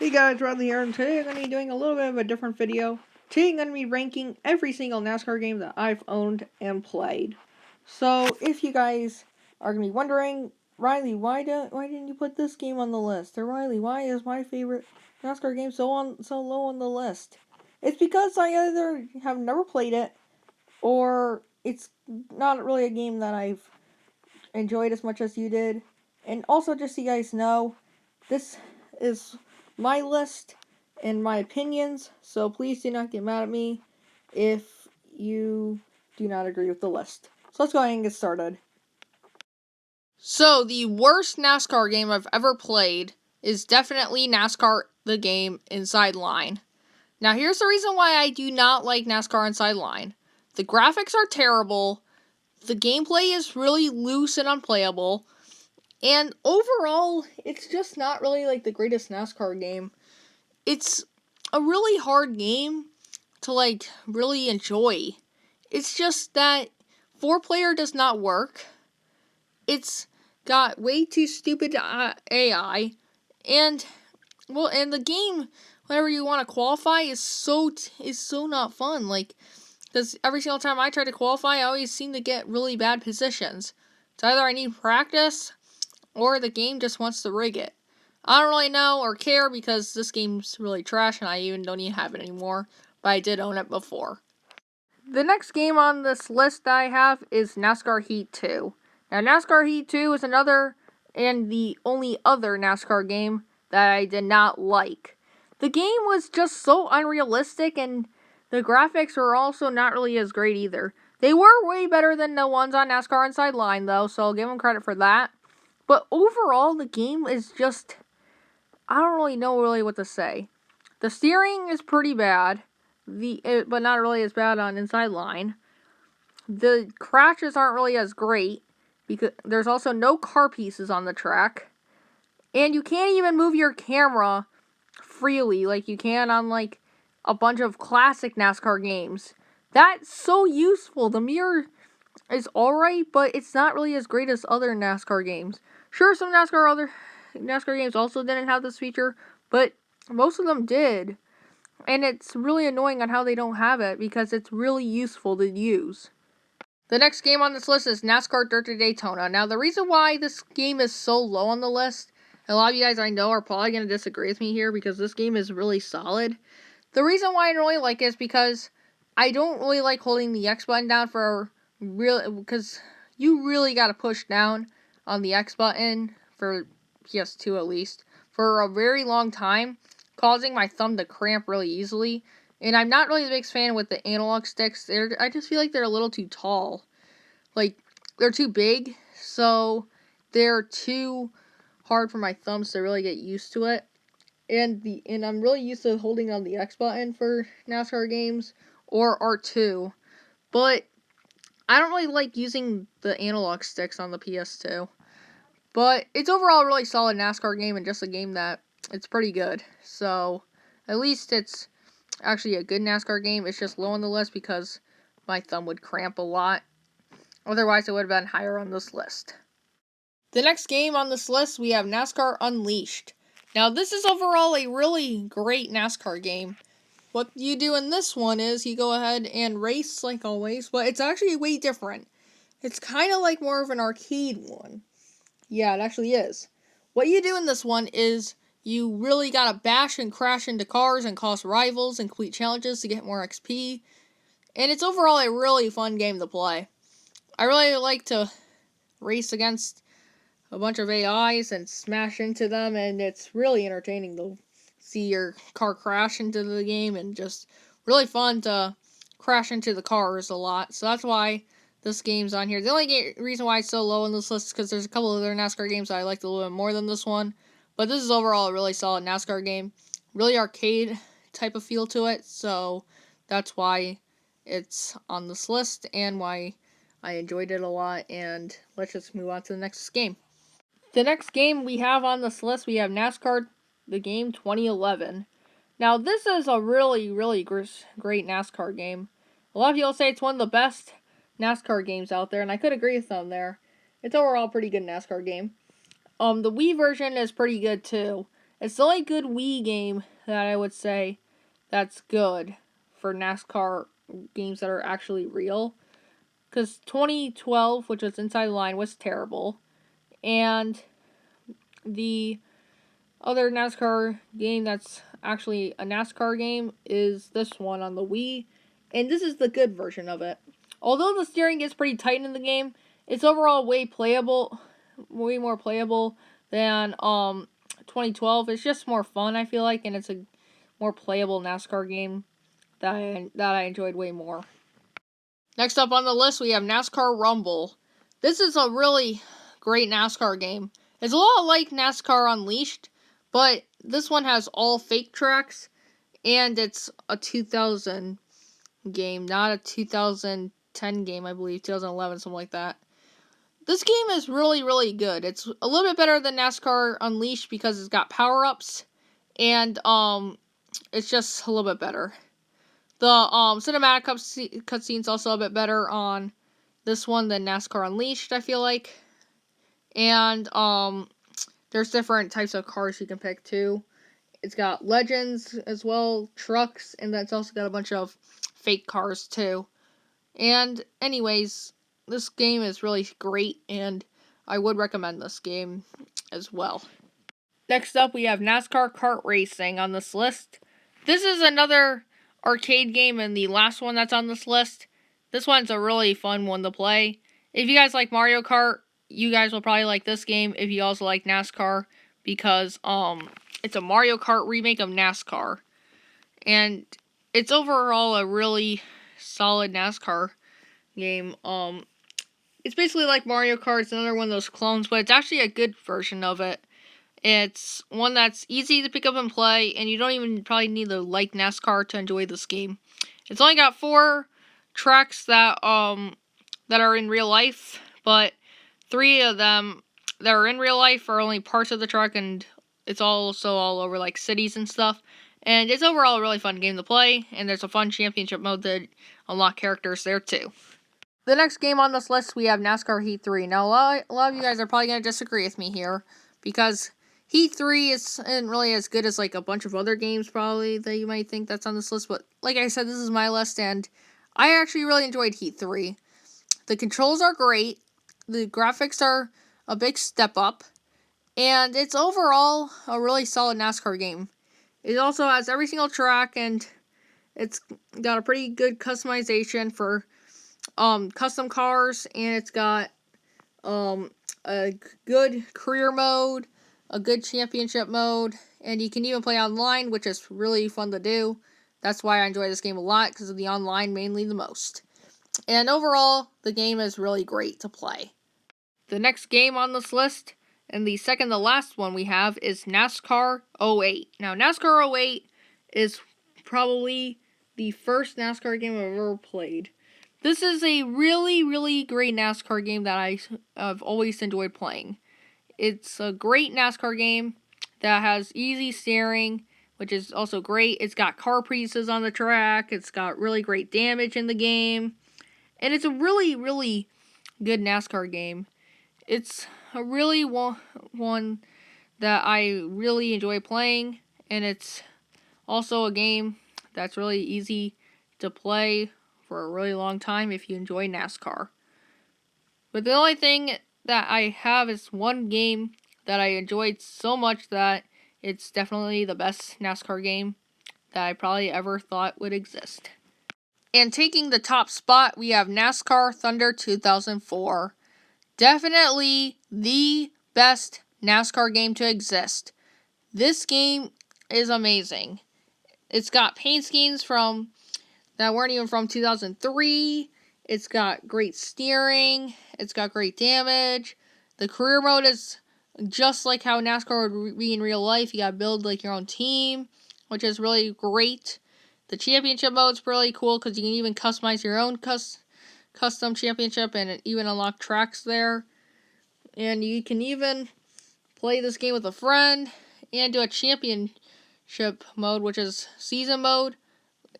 Hey guys, Riley here, and today I'm going to be doing a little bit of a different video. Today I'm going to be ranking every single NASCAR game that I've owned and played. So, if you guys are going to be wondering, Riley, why didn't you put this game on the list? Or Riley, why is my favorite NASCAR game so low on the list? It's because I either have never played it, or it's not really a game that I've enjoyed as much as you did. And also, just so you guys know, this is my list and my opinions, so please do not get mad at me if you do not agree with the list. So let's go ahead and get started. So, the worst NASCAR game I've ever played is definitely NASCAR the game Inside Line. Now, here's the reason why I do not like NASCAR Inside Line. The graphics are terrible, the gameplay is really loose and unplayable, and overall, it's just not really like the greatest NASCAR game. It's a really hard game to really enjoy. It's just that 4-player does not work. It's got way too stupid AI, and the game, whenever you want to qualify, is so not fun. Because every single time I try to qualify, I always seem to get really bad positions. It's either I need practice, or the game just wants to rig it. I don't really know or care because this game's really trash and I don't even have it anymore, but I did own it before. The next game on this list that I have is NASCAR Heat 2. Now, NASCAR Heat 2 is another and the only other NASCAR game that I did not like. The game was just so unrealistic, and the graphics were also not really as great either. They were way better than the ones on NASCAR Inside Line, though, so I'll give them credit for that. But overall, the game is just, I don't really know what to say. The steering is pretty bad, but not really as bad on Inside Line. The crashes aren't really as great, because there's also no car pieces on the track. And you can't even move your camera freely like you can on a bunch of classic NASCAR games. That's so useful. The mirror is alright, but it's not really as great as other NASCAR games. Sure, some other NASCAR games also didn't have this feature, but most of them did. And it's really annoying on how they don't have it, because it's really useful to use. The next game on this list is NASCAR Dirt to Daytona. Now, the reason why this game is so low on the list, a lot of you guys I know are probably going to disagree with me here, because this game is really solid. The reason why I don't really like it is because I don't really like holding the X button down because you really got to push down on the X button, for PS2 at least, for a very long time, causing my thumb to cramp really easily. And I'm not really the biggest fan with the analog sticks. I just feel like they're a little too tall. They're too big, so they're too hard for my thumbs to really get used to it. And I'm really used to holding on the X button for NASCAR games, or R2. But I don't really like using the analog sticks on the PS2. But it's overall a really solid NASCAR game, and just a game that it's pretty good. So, at least it's actually a good NASCAR game. It's just low on the list because my thumb would cramp a lot. Otherwise, it would have been higher on this list. The next game on this list, we have NASCAR Unleashed. Now, this is overall a really great NASCAR game. What you do in this one is you go ahead and race like always, but it's actually way different. It's kind of like more of an arcade one. Yeah, it actually is. What you do in this one is you really gotta bash and crash into cars and cause rivals and complete challenges to get more XP. And it's overall a really fun game to play. I really like to race against a bunch of AIs and smash into them, and it's really entertaining to see your car crash into the game, and just really fun to crash into the cars a lot. So that's why this game's on here. The only reason why it's so low on this list is because there's a couple of other NASCAR games that I liked a little bit more than this one. But this is overall a really solid NASCAR game. Really arcade type of feel to it. So that's why it's on this list and why I enjoyed it a lot. And let's just move on to the next game. The next game we have on this list, we have NASCAR the game 2011. Now, this is a really, really great NASCAR game. A lot of people say it's one of the best NASCAR games out there, and I could agree with them there. It's overall a pretty good NASCAR game. The Wii version is pretty good too. It's the only good Wii game that I would say that's good for NASCAR games that are actually real. Because 2012, which was Inside the Line, was terrible. And the other NASCAR game that's actually a NASCAR game is this one on the Wii. And this is the good version of it. Although the steering gets pretty tight in the game, it's overall way more playable than 2012. It's just more fun, I feel like, and it's a more playable NASCAR game that I enjoyed way more. Next up on the list, we have NASCAR Rumble. This is a really great NASCAR game. It's a lot like NASCAR Unleashed, but this one has all fake tracks, and it's a 2000 game, not a 2010 game, I believe, 2011, something like that. This game is really, really good. It's a little bit better than NASCAR Unleashed because it's got power-ups, and it's just a little bit better. The cinematic cutscene's also a bit better on this one than NASCAR Unleashed, I feel like. And there's different types of cars you can pick too. It's got legends as well, trucks, and that's also got a bunch of fake cars too. And anyways, this game is really great, and I would recommend this game as well. Next up, we have NASCAR Kart Racing on this list. This is another arcade game, and the last one that's on this list. This one's a really fun one to play. If you guys like Mario Kart, you guys will probably like this game if you also like NASCAR, because it's a Mario Kart remake of NASCAR. And it's overall a really solid NASCAR game. It's basically like Mario Kart. It's another one of those clones, but it's actually a good version of it. It's one that's easy to pick up and play, and you don't even probably need to like NASCAR to enjoy this game. It's only got 4 tracks that are in real life, but 3 of them that are in real life are only parts of the track, and it's also all over like cities and stuff. And it's overall a really fun game to play, and there's a fun championship mode to unlock characters there too. The next game on this list, we have NASCAR Heat 3. Now, a lot of you guys are probably going to disagree with me here, because Heat 3 isn't really as good as like a bunch of other games probably that you might think that's on this list, but like I said, this is my list, and I actually really enjoyed Heat 3. The controls are great, the graphics are a big step up, and it's overall a really solid NASCAR game. It also has every single track, and it's got a pretty good customization for custom cars, and it's got a good career mode, a good championship mode, and you can even play online, which is really fun to do. That's why I enjoy this game a lot, because of the online mainly the most. And overall, the game is really great to play. The next game on this list, and the second to last one we have, is NASCAR 08. Now, NASCAR 08 is probably the first NASCAR game I've ever played. This is a really, really great NASCAR game that I've always enjoyed playing. It's a great NASCAR game that has easy steering, which is also great. It's got car pieces on the track. It's got really great damage in the game. And it's a really, really good NASCAR game. It's a really one that I really enjoy playing. And it's also a game that's really easy to play for a really long time if you enjoy NASCAR. But the only thing that I have is one game that I enjoyed so much that it's definitely the best NASCAR game that I probably ever thought would exist. And taking the top spot, we have NASCAR Thunder 2004. Definitely the best NASCAR game to exist. This game is amazing. It's got paint schemes that weren't even from 2003. It's got great steering. It's got great damage. The career mode is just like how NASCAR would be in real life. You gotta build like your own team, which is really great. The championship mode's really cool because you can even customize your own custom championship and even unlock tracks there. And you can even play this game with a friend and do a championship mode, which is season mode,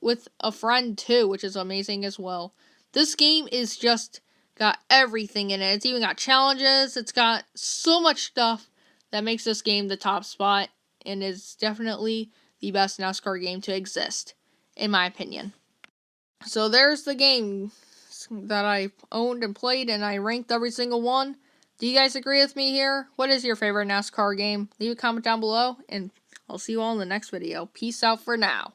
with a friend too, which is amazing as well. This game is just got everything in it. It's even got challenges. It's got so much stuff that makes this game the top spot. and is definitely the best NASCAR game to exist, in my opinion. So there's the game that I owned and played, and I ranked every single one. Do you guys agree with me here? What is your favorite NASCAR game? Leave a comment down below, and I'll see you all in the next video. Peace out for now.